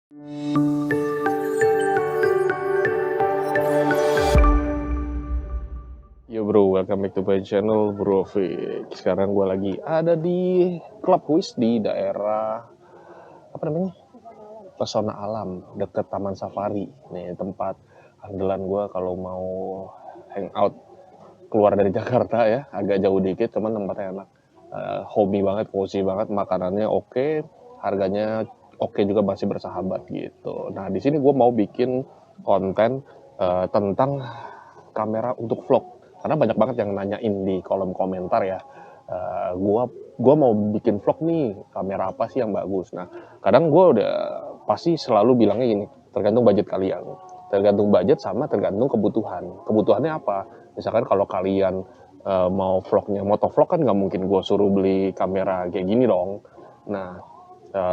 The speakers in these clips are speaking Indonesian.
Yo bro, welcome back to my channel Bro Fix. Sekarang gue lagi ada di Club Quiz di daerah apa namanya? Pesona Alam deket Taman Safari. Nih tempat andalan gue kalau mau hangout keluar dari Jakarta ya, agak jauh dikit, cuman tempatnya enak. Hobi banget, cozy banget, makanannya oke, harganya oke juga, masih bersahabat gitu. Nah di sini gue mau bikin konten tentang kamera untuk vlog, karena banyak banget yang nanyain di kolom komentar ya. Gua mau bikin vlog nih, kamera apa sih yang bagus. Nah kadang gue udah pasti selalu bilangnya gini, tergantung budget kalian, tergantung budget sama tergantung kebutuhannya apa. Misalkan kalau kalian mau vlognya motovlog, kan nggak mungkin gue suruh beli kamera kayak gini dong. Nah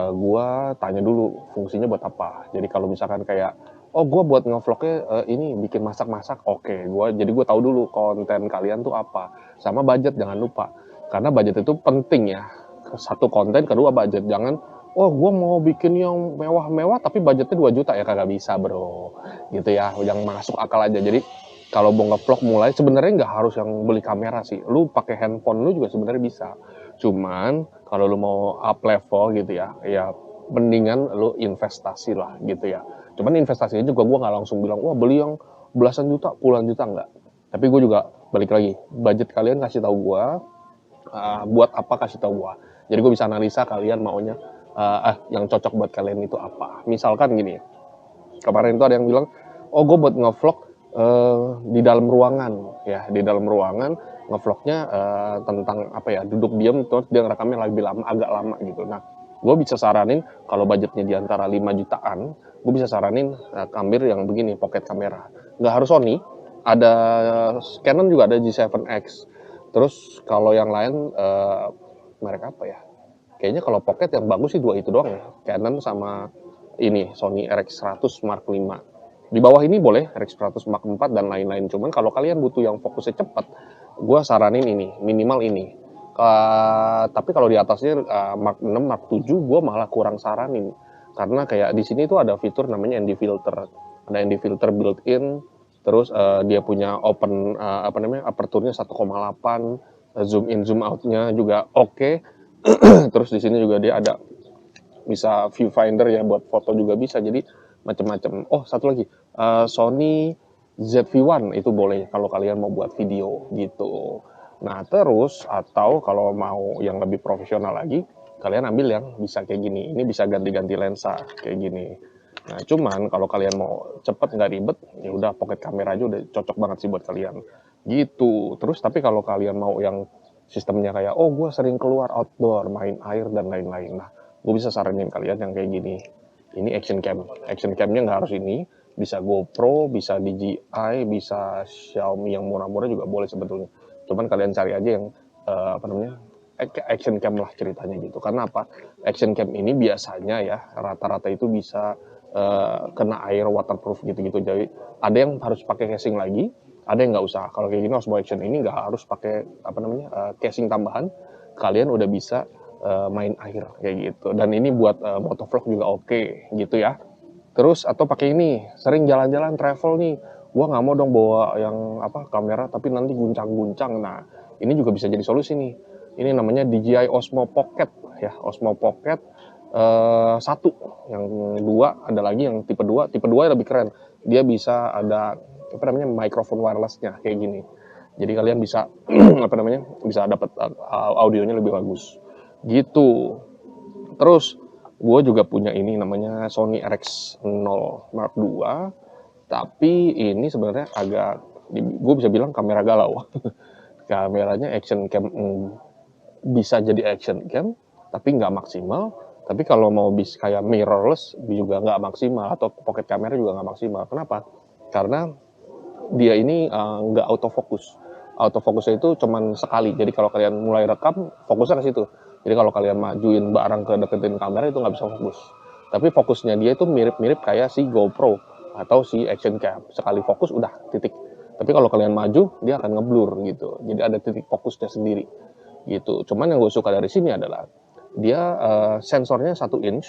gue tanya dulu fungsinya buat apa. Jadi kalau misalkan kayak, oh gue buat ngevlognya ini bikin masak-masak, oke. Jadi gue tahu dulu konten kalian tuh apa, sama budget jangan lupa, karena budget itu penting ya. Satu konten, kedua budget. Jangan, oh gue mau bikin yang mewah-mewah tapi budgetnya 2 juta, ya kagak bisa bro, gitu ya. Yang masuk akal aja. Jadi kalau mau ngevlog mulai, sebenarnya nggak harus yang beli kamera sih. Lu pakai handphone lu juga sebenarnya bisa. Cuman kalau lu mau up level gitu ya, ya mendingan lu investasi lah gitu ya. Cuman investasinya juga gue nggak langsung bilang, wah beli yang belasan juta, puluhan juta, nggak. Tapi gue juga balik lagi, budget kalian kasih tahu gue, buat apa kasih tahu gue. Jadi gue bisa analisa kalian maunya yang cocok buat kalian itu apa. Misalkan gini, kemarin itu ada yang bilang, oh gue buat ngevlog di dalam ruangan ya, di dalam ruangan ngevlognya tentang apa ya, duduk diam terus dia ngerekamnya lebih lama, agak lama gitu. Nah gue bisa saranin kalau budgetnya di antara 5 jutaan, gue bisa saranin ambil yang begini, pocket kamera. Nggak harus Sony, ada Canon juga ada G7X. Terus kalau yang lain merek apa ya, kayaknya kalau pocket yang bagus sih dua itu doang ya, Canon sama ini Sony RX100 Mark V. Di bawah ini boleh RX100 Mark IV dan lain-lain. Cuman kalau kalian butuh yang fokusnya cepat, gue saranin ini, minimal ini. Tapi kalau di atasnya Mark 6, Mark 7, gue malah kurang saranin. Karena kayak di sini tuh ada fitur namanya ND filter. Ada ND filter built-in, terus dia punya open apa namanya, aperturnya 1,8, zoom in zoom outnya juga oke. Terus di sini juga dia ada bisa viewfinder ya, buat foto juga bisa, jadi macam-macam. Oh satu lagi, Sony ZV-1 itu boleh kalau kalian mau buat video gitu. Nah terus, atau kalau mau yang lebih profesional lagi, kalian ambil yang bisa kayak gini, ini bisa ganti-ganti lensa kayak gini. Nah cuman kalau kalian mau cepet nggak ribet, ya udah pocket kamera aja udah cocok banget sih buat kalian gitu. Terus tapi kalau kalian mau yang sistemnya kayak, oh gue sering keluar outdoor, main air dan lain-lain, nah gue bisa saranin kalian yang kayak gini. Ini action cam. Action camnya nggak harus ini, bisa GoPro, bisa DJI, bisa Xiaomi yang murah-murah juga boleh sebetulnya. Cuman kalian cari aja yang apa namanya, action cam lah ceritanya gitu. Karena apa? Action cam ini biasanya ya rata-rata itu bisa kena air, waterproof gitu-gitu. Jadi ada yang harus pakai casing lagi, ada yang nggak usah. Kalau kayak gini Osmo Action ini nggak harus pakai apa namanya casing tambahan. Kalian udah bisa main air kayak gitu. Dan ini buat motovlog juga oke gitu ya. Terus atau pakai ini, sering jalan-jalan travel nih, gua nggak mau dong bawa yang apa kamera tapi nanti guncang-guncang. Nah ini juga bisa jadi solusi nih. Ini namanya DJI Osmo Pocket ya, Osmo Pocket 1. Yang 2 ada lagi yang tipe 2. Tipe 2 lebih keren. Dia bisa ada apa namanya, microphone wirelessnya kayak gini. Jadi kalian bisa apa namanya, bisa dapat audionya lebih bagus gitu. Terus gue juga punya ini namanya Sony RX0 Mark II, tapi ini sebenarnya agak, gue bisa bilang kamera galau. Kameranya action cam, bisa jadi action cam tapi nggak maksimal. Tapi kalau mau bisa kayak mirrorless juga nggak maksimal, atau pocket kamera juga nggak maksimal. Kenapa? Karena dia ini nggak autofocus. Autofokusnya itu cuman sekali. Jadi kalau kalian mulai rekam, fokusnya ke situ. Jadi kalau kalian majuin barang ke deketin kamera itu nggak bisa fokus. Tapi fokusnya dia itu mirip-mirip kayak si GoPro atau si action cam. Sekali fokus udah titik. Tapi kalau kalian maju, dia akan ngeblur gitu. Jadi ada titik fokusnya sendiri gitu. Cuman yang gue suka dari sini adalah dia sensornya 1 inch.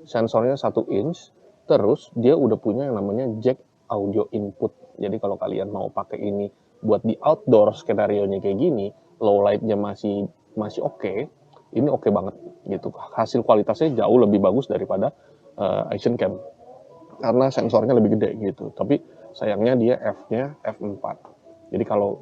sensornya 1 inch, terus dia udah punya yang namanya jack audio input. Jadi kalau kalian mau pakai ini buat di outdoor skenario-nya kayak gini, low light-nya masih masih oke, ini oke banget gitu. Hasil kualitasnya jauh lebih bagus daripada action cam karena sensornya lebih gede gitu. Tapi sayangnya dia f-nya f4. Jadi kalau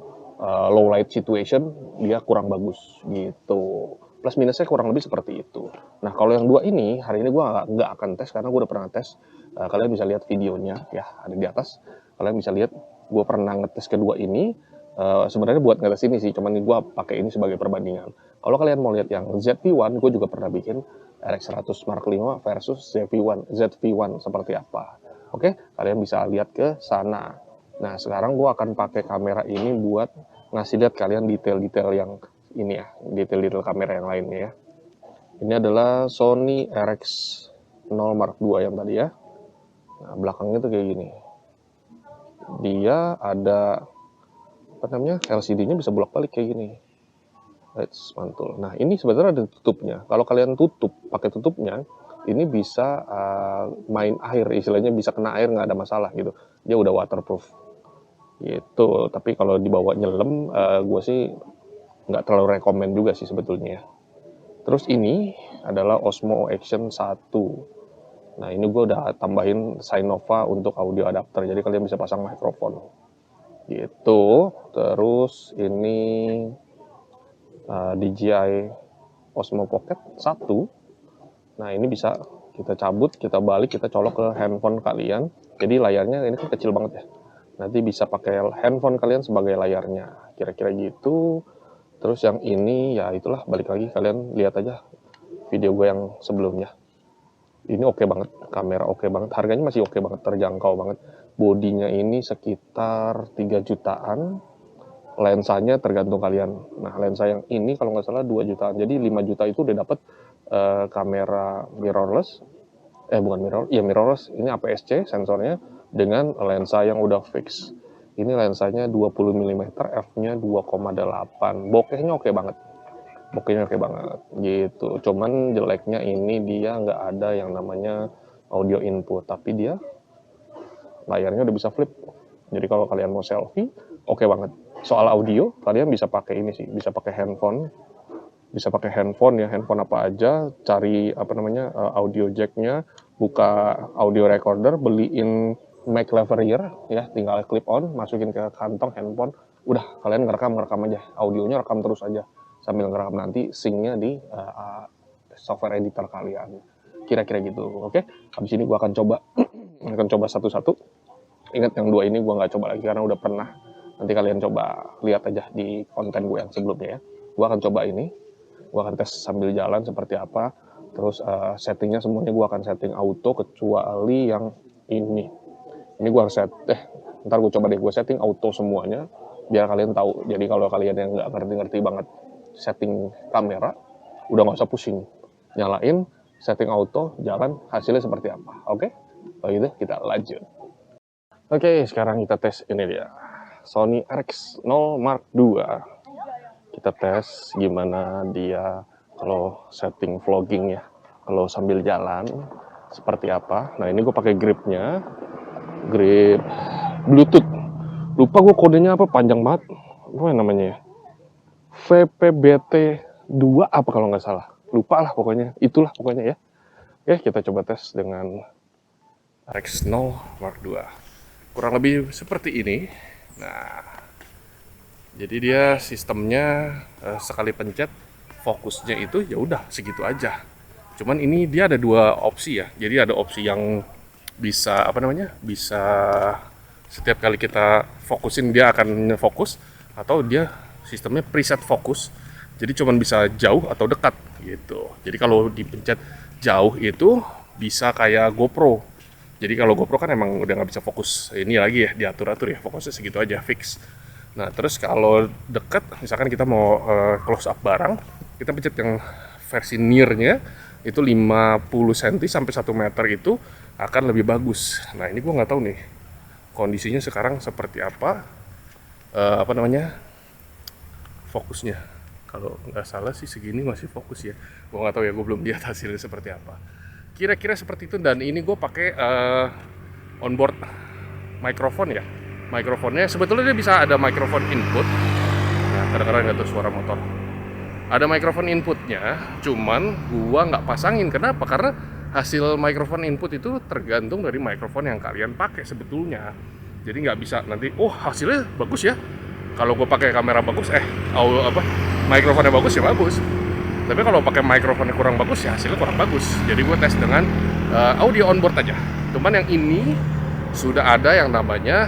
low light situation dia kurang bagus gitu. Plus minusnya kurang lebih seperti itu. Nah kalau yang dua ini hari ini gue nggak akan tes karena gue udah pernah tes. Kalian bisa lihat videonya ya ada di atas. Kalian bisa lihat gue pernah ngetes kedua ini. Sebenarnya buat ngetes ini sih, cuman gue pakai ini sebagai perbandingan. Kalau kalian mau lihat yang ZV-1, gue juga pernah bikin RX100 Mark V versus ZV-1 seperti apa. Oke, kalian bisa lihat ke sana. Nah, sekarang gue akan pakai kamera ini buat ngasih lihat kalian detail-detail yang ini ya, detail-detail kamera yang lainnya ya. Ini adalah Sony RX0 Mark II yang tadi ya. Nah, belakangnya tuh kayak gini. Dia ada apa namanya, LCD-nya bisa bolak-balik kayak gini. Let's mantul. Nah, ini sebenarnya ada tutupnya. Kalau kalian tutup, pakai tutupnya, ini bisa main air, istilahnya bisa kena air nggak ada masalah gitu. Dia udah waterproof gitu. Tapi kalau dibawa nyelam, gue sih nggak terlalu rekomen juga sih sebetulnya. Terus ini adalah Osmo Action 1. Nah, ini gue udah tambahin Sinova untuk audio adapter, jadi kalian bisa pasang mikrofon gitu. Terus ini DJI Osmo Pocket 1. Nah, ini bisa kita cabut, kita balik, kita colok ke handphone kalian. Jadi layarnya ini kan kecil banget ya. Nanti bisa pakai handphone kalian sebagai layarnya. Kira-kira gitu. Terus yang ini ya itulah, balik lagi kalian lihat aja video gue yang sebelumnya. Ini oke banget, kamera oke banget, harganya masih oke banget, terjangkau banget. Bodinya ini sekitar 3 jutaan. Lensanya tergantung kalian. Nah, lensa yang ini kalau nggak salah 2 jutaan. Jadi 5 juta itu udah dapat kamera mirrorless. Bukan mirrorless. Ini APS-C sensornya dengan lensa yang udah fix. Ini lensanya 20 mm, f-nya 2,8. Bokehnya oke banget. Bokehnya oke banget gitu. Cuman jeleknya ini dia nggak ada yang namanya audio input, tapi dia layarnya udah bisa flip. Jadi kalau kalian mau selfie, oke banget. Soal audio, kalian bisa pakai ini sih, bisa pakai handphone. Bisa pakai handphone ya, handphone apa aja, cari apa namanya audio jacknya, buka audio recorder, beliin mic lavalier ya, tinggal clip on, masukin ke kantong handphone, udah kalian ngerekam aja, audionya rekam terus aja sambil ngerekam, nanti syncnya di software editor kalian. Kira-kira gitu, oke? Habis ini gua akan coba satu-satu. Ingat yang dua ini gua nggak coba lagi karena udah pernah. Nanti kalian coba lihat aja di konten gue yang sebelumnya ya. Gua akan coba ini. Gue akan tes sambil jalan seperti apa. Terus settingnya semuanya gue akan setting auto kecuali yang ini. Ini gue harus ntar gue coba deh gue setting auto semuanya biar kalian tahu. Jadi kalau kalian yang nggak ngerti-ngerti banget setting kamera, udah nggak usah pusing. Nyalain, setting auto, jalan, hasilnya seperti apa. Oke? Kalau gitu kita lanjut. Oke, sekarang kita tes ini dia. Sony RX0 Mark II. Kita tes gimana dia kalau setting vlogging ya, kalau sambil jalan seperti apa. Nah, ini gue pakai gripnya, grip Bluetooth. Lupa gue kodenya apa, panjang banget. Apa namanya ya? VPBT 2 apa kalau nggak salah. Lupa lah pokoknya, itulah pokoknya ya. Oke, kita coba tes dengan RX0 Mark II. Kurang lebih seperti ini. Nah, jadi dia sistemnya sekali pencet fokusnya itu ya udah segitu aja. Cuman ini dia ada dua opsi ya. Jadi ada opsi yang bisa apa namanya? Bisa setiap kali kita fokusin dia akan fokus, atau dia sistemnya preset fokus. Jadi cuman bisa jauh atau dekat gitu. Jadi kalau dipencet jauh itu bisa kayak GoPro. Jadi kalau GoPro kan emang udah nggak bisa fokus ini lagi ya, diatur-atur ya, fokusnya segitu aja, fix. Nah, terus kalau dekat, misalkan kita mau close up barang, kita pencet yang versi near-nya, itu 50 cm sampai 1 meter itu akan lebih bagus. Nah, ini gue nggak tahu nih, kondisinya sekarang seperti apa, apa namanya, fokusnya. Kalau nggak salah sih segini masih fokus ya. Gue nggak tahu ya, gue belum lihat hasilnya seperti apa. Kira-kira seperti itu. Dan ini gue pakai onboard microphone ya. Mikrofonnya sebetulnya dia bisa ada mikrofon input. Nah, kadang-kadang nggak tuh suara motor. Ada mikrofon inputnya, cuman gua nggak pasangin. Kenapa? Karena hasil mikrofon input itu tergantung dari mikrofon yang kalian pakai sebetulnya. Jadi nggak bisa nanti, oh hasilnya bagus ya. Kalau gua pakai kamera bagus, mikrofonnya bagus ya bagus. Tapi kalau pakai mikrofonnya kurang bagus ya hasilnya kurang bagus. Jadi gua tes dengan audio onboard aja. Cuman yang ini sudah ada yang namanya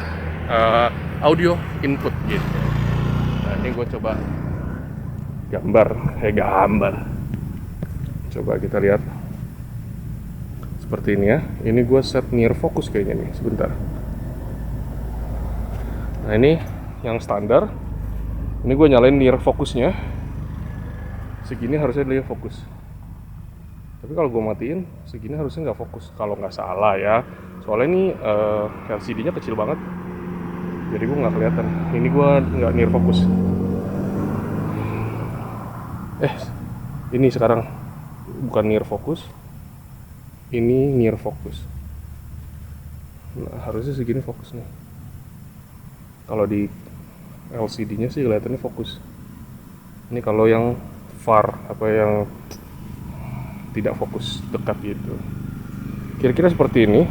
audio input gitu. Nah ini gua coba gambar. Coba kita lihat seperti ini ya. Ini gue set near focus kayaknya nih, sebentar. Nah ini yang standar. Ini gue nyalain near fokusnya. Segini harusnya dia fokus. Tapi kalau gue matiin, segini harusnya nggak fokus. Kalau nggak salah ya. Soalnya ini LCD-nya kecil banget. Jadi gue nggak kelihatan. Ini gue nggak near fokus. Ini sekarang bukan near focus, ini near focus. Nah, harusnya segini fokus nih. Kalau di LCD-nya sih kelihatannya fokus. Ini kalau yang far, yang tidak fokus dekat gitu. Kira-kira seperti ini.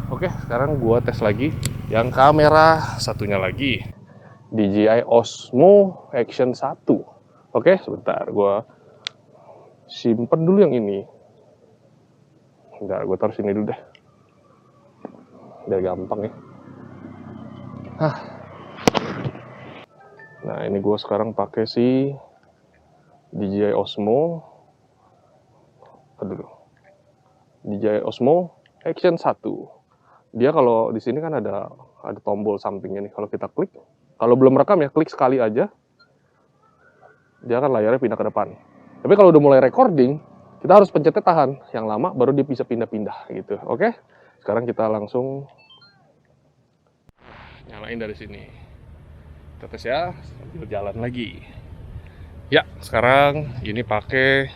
Oke, sekarang gua tes lagi yang kamera satunya lagi. DJI Osmo Action 1. Oke, sebentar, gue simpen dulu yang ini. Bentar, gue taruh sini dulu deh. Biar gampang ya. Nah, ini gue sekarang pakai si DJI Osmo. DJI Osmo Action 1. Dia kalau di sini kan ada tombol sampingnya nih. Kalau kita klik, kalau belum rekam ya, klik sekali aja. Dia akan layarnya pindah ke depan. Tapi kalau udah mulai recording, kita harus pencetnya tahan. Yang lama baru dia bisa pindah-pindah gitu. Oke? Sekarang kita langsung nyalain dari sini. Kita tes ya, sambil jalan lagi. Ya, sekarang ini pakai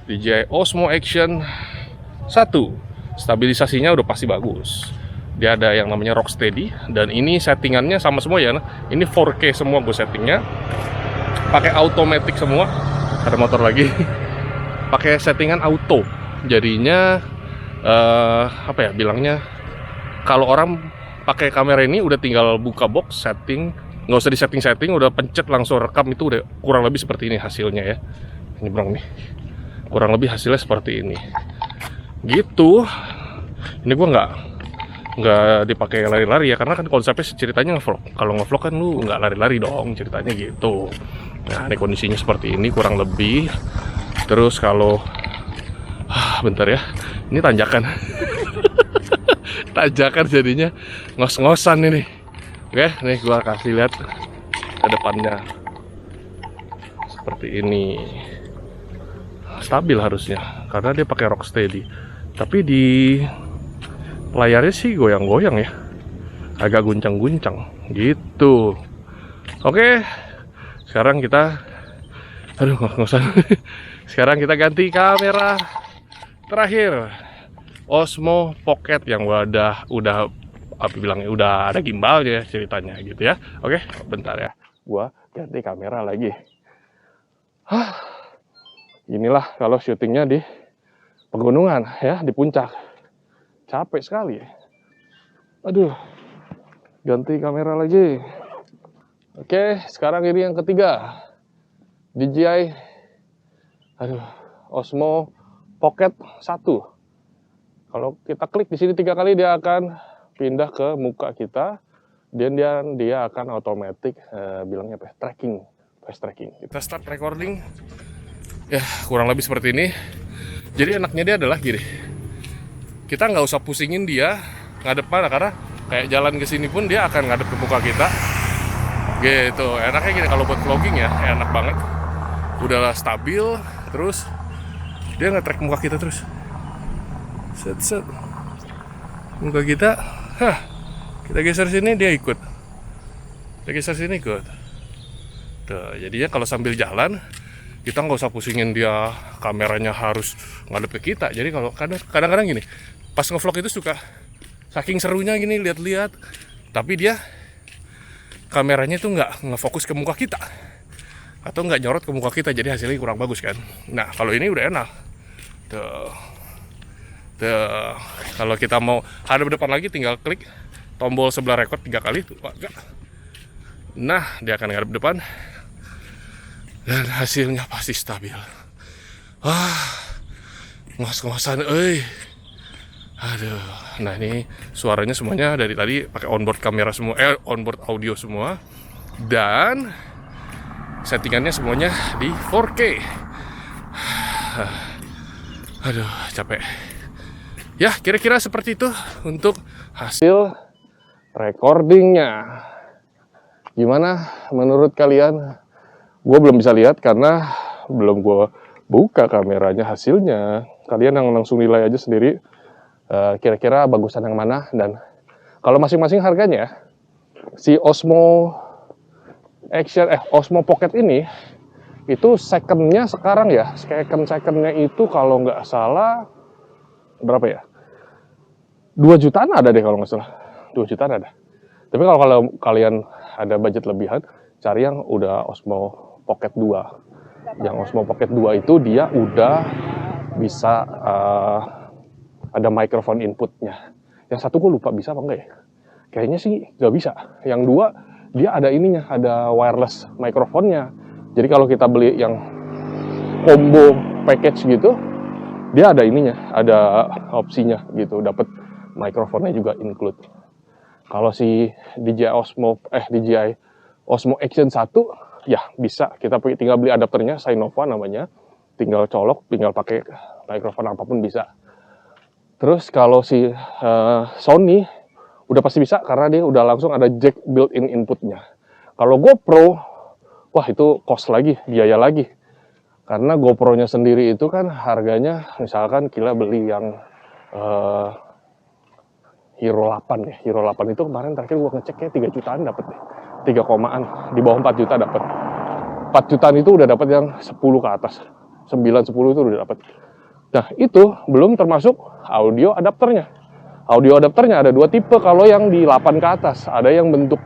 DJI Osmo Action 1. Stabilisasinya udah pasti bagus. Dia ada yang namanya Rocksteady. Dan ini settingannya sama semua ya. Ini 4K semua gue settingnya. Pakai automatic semua. Ada motor lagi. Pakai settingan auto. Jadinya bilangnya, kalau orang pakai kamera ini udah tinggal buka box setting, nggak usah di setting, udah pencet langsung rekam. Itu udah kurang lebih seperti ini hasilnya ya. Ini berang nih. Kurang lebih hasilnya seperti ini. Gitu. Ini gua nggak dipakai lari-lari ya, karena kan konsepnya ceritanya ngevlog. Kalau ngevlog kan lu nggak lari-lari dong, ceritanya gitu. Nah, ini kondisinya seperti ini kurang lebih. Terus kalau bentar ya, ini tanjakan. Tanjakan jadinya ngos-ngosan ini. Oke, nih gua kasih lihat ke depannya. Seperti ini. Stabil harusnya karena dia pakai Rocksteady. Tapi di layarnya sih goyang-goyang ya, agak guncang-guncang gitu. Oke, sekarang kita ngos-ngosan. Sekarang kita ganti kamera terakhir, Osmo Pocket yang udah udah ada gimbalnya ceritanya gitu ya. Oke, bentar ya, gua ganti kamera lagi. Inilah kalau syutingnya di pegunungan ya, di puncak. Capek sekali. Aduh. Ganti kamera lagi. Oke, sekarang ini yang ketiga. DJI Osmo Pocket 1. Kalau kita klik di sini 3 kali, dia akan pindah ke muka kita. Dan dia akan otomatis bilangnya tracking, face tracking. Kita start recording. Ya, kurang lebih seperti ini. Jadi enaknya dia adalah gini. Kita nggak usah pusingin dia ngadep mana, karena kayak jalan ke sini pun dia akan ngadep ke muka kita. Gitu. Enaknya gini kalau buat vlogging ya, enak banget. Udah stabil, terus dia nge-track muka kita terus. Set. Muka kita, kita geser sini dia ikut. Kita geser sini ikut. Tuh, jadinya kalau sambil jalan kita nggak usah pusingin dia kameranya harus ngadep ke kita. Jadi kalau kadang-kadang gini, pas ngevlog itu suka saking serunya gini lihat-lihat, tapi dia kameranya itu nggak ngefokus ke muka kita atau nggak nyorot ke muka kita, jadi hasilnya kurang bagus kan. Nah kalau ini udah enak tuh. Kalau kita mau hadap depan lagi, tinggal klik tombol sebelah record 3 kali tuh. Nah dia akan ngadep depan dan hasilnya pasti stabil. Ngos-ngosan, aduh. Nah ini suaranya semuanya dari tadi pakai onboard kamera semua, onboard audio semua, dan settingannya semuanya di 4K. Aduh capek. Ya kira-kira seperti itu untuk hasil recordingnya. Gimana menurut kalian? Gue belum bisa lihat karena belum gue buka kameranya hasilnya. Kalian yang langsung nilai aja sendiri kira-kira bagusan yang mana. Dan kalau masing-masing harganya, si Osmo Pocket ini itu secondnya sekarang ya, secondnya itu kalau nggak salah berapa ya, 2 jutaan ada deh kalau nggak salah, 2 jutaan ada. Tapi kalau kalian ada budget lebihan, cari yang udah Osmo Pocket 2. Yang Osmo Pocket 2 itu dia udah bisa ada microphone inputnya. Yang satu gue lupa bisa apa enggak ya, kayaknya sih nggak bisa. Yang 2 dia ada ininya, ada wireless microphone-nya. Jadi kalau kita beli yang combo package gitu, dia ada ininya, ada opsinya gitu, dapat mikrofonnya juga include. Kalau si DJI Osmo Action 1 ya bisa, kita tinggal beli adapternya, Sainova namanya, tinggal colok, tinggal pakai mikrofon apapun bisa. Terus kalau si Sony udah pasti bisa karena dia udah langsung ada jack built-in inputnya. Kalau GoPro, wah itu cost lagi, biaya lagi. Karena GoPro-nya sendiri itu kan harganya, misalkan kita beli yang Hero 8 ya. Hero 8 itu kemarin terakhir gua ngecek kayak 3 jutaan dapat deh. 3 komaan, di bawah 4 juta dapat. 4 jutaan itu udah dapat yang 10 ke atas. 9 10 itu udah dapat. Nah, itu belum termasuk audio adapternya. Audio adapternya ada 2 tipe kalau yang di 8 ke atas. Ada yang bentuk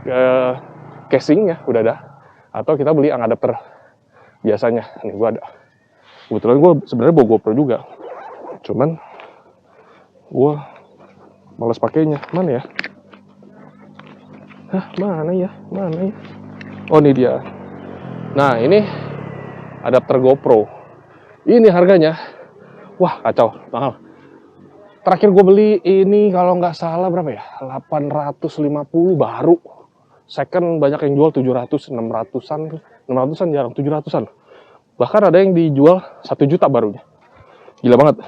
casingnya udah ada, atau kita beli yang adapter biasanya. Nih gua ada. Kebetulan gua sebenarnya bawa GoPro juga. Cuman gua malas pakainya. Mana ya? Mana ya? Oh, ini dia. Nah, ini adapter GoPro. Ini harganya, wah kacau, mahal. Terakhir gue beli ini kalau nggak salah berapa ya? 850 baru. Second banyak yang jual 700, 600-an. 600-an jarang, 700-an. Bahkan ada yang dijual 1 juta barunya. Gila banget.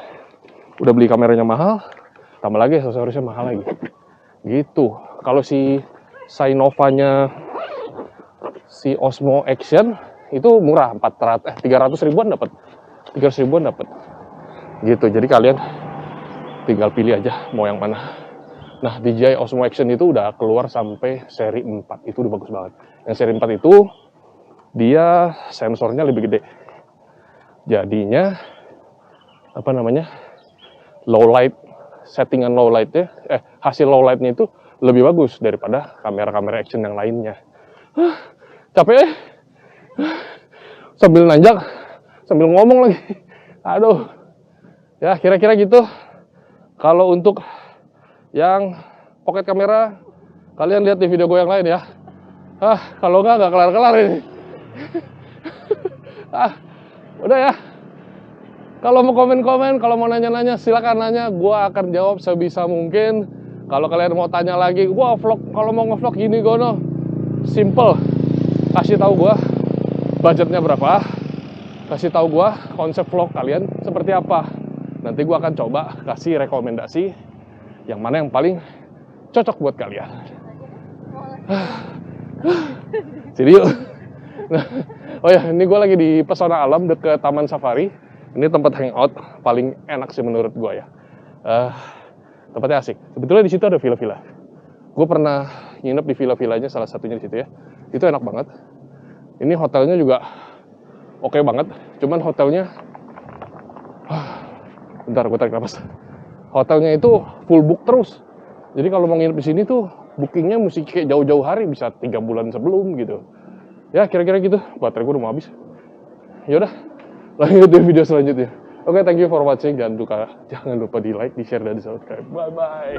Udah beli kameranya mahal, tambah lagi aksesorisnya mahal lagi. Gitu. Kalau si Sainova-nya si Osmo Action itu murah, 300 ribuan dapat. 300 ribuan dapat. Gitu. Jadi kalian tinggal pilih aja mau yang mana. Nah, DJI Osmo Action itu udah keluar sampai seri 4. Itu udah bagus banget. Yang seri 4 itu dia sensornya lebih gede. Jadinya apa namanya? Low light, settingan low light-nya, hasil low light-nya itu lebih bagus daripada kamera-kamera action yang lainnya. Capek. Sambil nanjak, sambil ngomong lagi. Aduh. Ya, kira-kira gitu. Kalau untuk yang pocket kamera, kalian lihat di video gue yang lain ya. Kalau nggak kelar-kelar ini. Udah ya. Kalau mau komen-komen, kalau mau nanya-nanya, silakan nanya. Gue akan jawab sebisa mungkin. Kalau kalian mau tanya lagi, wah vlog, kalau mau ngevlog gini gono, simple. Kasih tahu gue budgetnya berapa, kasih tahu gue konsep vlog kalian seperti apa. Nanti gue akan coba kasih rekomendasi yang mana yang paling cocok buat kalian. Sini yuk. Nah, oh ya, ini gue lagi di Pesona Alam deket Taman Safari. Ini tempat hangout paling enak sih menurut gue ya. Tempatnya asik. Sebetulnya di situ ada villa-villa. Gue pernah nginep di villa-villanya, salah satunya di situ ya. Itu enak banget. Ini hotelnya juga oke banget. Cuman hotelnya, bentar gue tarik nafas. Hotelnya itu full book terus. Jadi kalau mau nginep di sini tuh bookingnya mesti kayak jauh-jauh hari, bisa 3 bulan sebelum gitu. Ya kira-kira gitu. Baterai gue udah mau habis. Yaudah, lanjut di video selanjutnya. Oke, thank you for watching. Jangan lupa di like, di share, dan di subscribe. Bye bye.